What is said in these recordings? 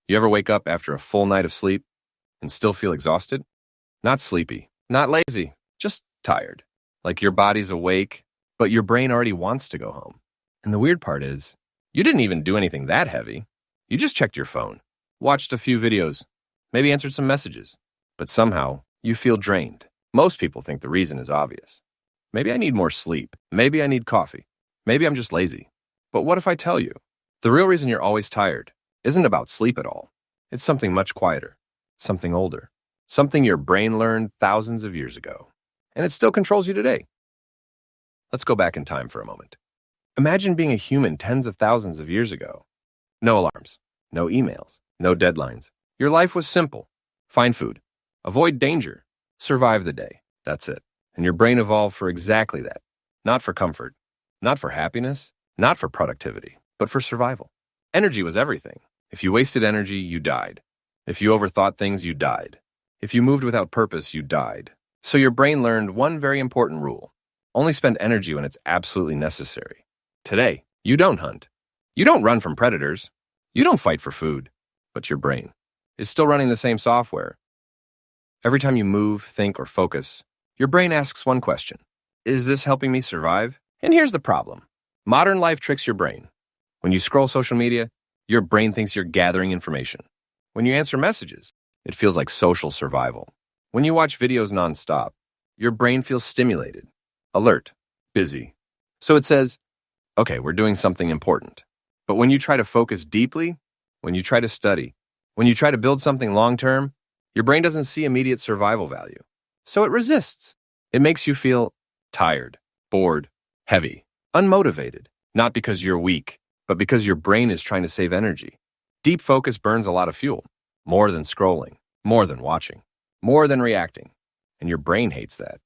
You ever wake up after a full night of sleep and still feel exhausted? Not sleepy, not lazy, just tired. Like your body's awake, but your brain already wants to go home. And the weird part is, you didn't even do anything that heavy. You just checked your phone, watched a few videos, maybe answered some messages. But somehow, you feel drained. Most people think the reason is obvious. Maybe I need more sleep. Maybe I need coffee. Maybe I'm just lazy. But what if I tell you? The real reason you're always tired isn't about sleep at all. It's something much quieter, something older, something your brain learned thousands of years ago, and it still controls you today. Let's go back in time for a moment. Imagine being a human tens of thousands of years ago. No alarms, no emails, no deadlines. Your life was simple. Find food, avoid danger, survive the day. That's it. And your brain evolved for exactly that. Not for comfort, not for happiness, not for productivity, but for survival. Energy was everything. If you wasted energy, you died. If you overthought things, you died. If you moved without purpose, you died. So your brain learned one very important rule. Only spend energy when it's absolutely necessary. Today, you don't hunt. You don't run from predators. You don't fight for food. But your brain is still running the same software. Every time you move, think, or focus, your brain asks one question. Is this helping me survive? And here's the problem. Modern life tricks your brain. When you scroll social media, your brain thinks you're gathering information. When you answer messages, it feels like social survival. When you watch videos nonstop, your brain feels stimulated, alert, busy. So it says, okay, we're doing something important. But when you try to focus deeply, when you try to study, when you try to build something long-term, your brain doesn't see immediate survival value. So it resists. It makes you feel tired, bored, heavy, unmotivated, not because you're weak, but because your brain is trying to save energy. Deep focus burns a lot of fuel, more than scrolling, more than watching, more than reacting, and your brain hates that.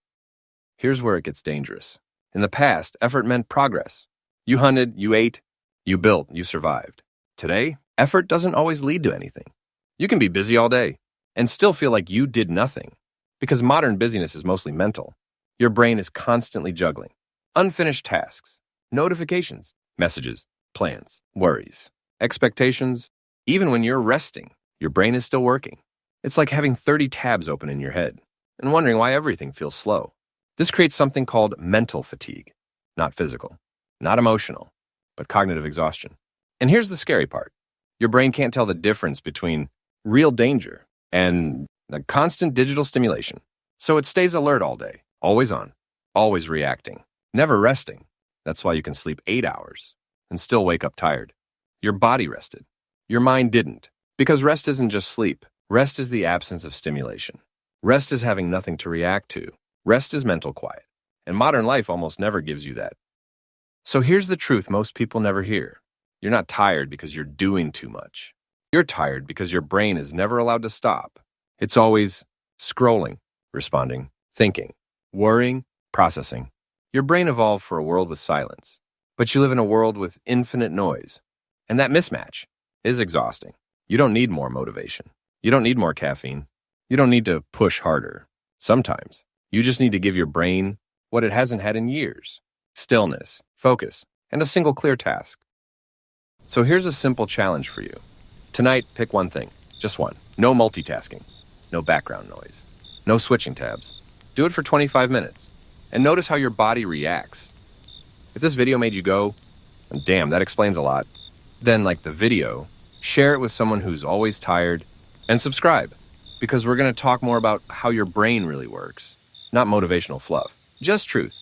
Here's where it gets dangerous. In the past, effort meant progress. You hunted, you ate, you built, you survived. Today, effort doesn't always lead to anything. You can be busy all day and still feel like you did nothing. Because modern busyness is mostly mental. Your brain is constantly juggling unfinished tasks, notifications, messages, plans, worries, expectations. Even when you're resting, your brain is still working. It's like having 30 tabs open in your head and wondering why everything feels slow. This creates something called mental fatigue, not physical, not emotional, but cognitive exhaustion. And here's the scary part. Your brain can't tell the difference between real danger and the constant digital stimulation. So it stays alert all day, always on, always reacting, never resting. That's why you can sleep 8 hours and still wake up tired. Your body rested. Your mind didn't. Because rest isn't just sleep. Rest is the absence of stimulation. Rest is having nothing to react to. Rest is mental quiet. And modern life almost never gives you that. So here's the truth most people never hear. You're not tired because you're doing too much. You're tired because your brain is never allowed to stop. It's always scrolling, responding, thinking, worrying, processing. Your brain evolved for a world with silence, but you live in a world with infinite noise. And that mismatch is exhausting. You don't need more motivation. You don't need more caffeine. You don't need to push harder. Sometimes, you just need to give your brain what it hasn't had in years. Stillness, focus, and a single clear task. So here's a simple challenge for you. Tonight, pick one thing. Just one. No multitasking. No background noise. No switching tabs. Do it for 25 minutes. And notice how your body reacts. If this video made you go, damn, that explains a lot, then like the video, share it with someone who's always tired, and subscribe, because we're going to talk more about how your brain really works, not motivational fluff, just truth.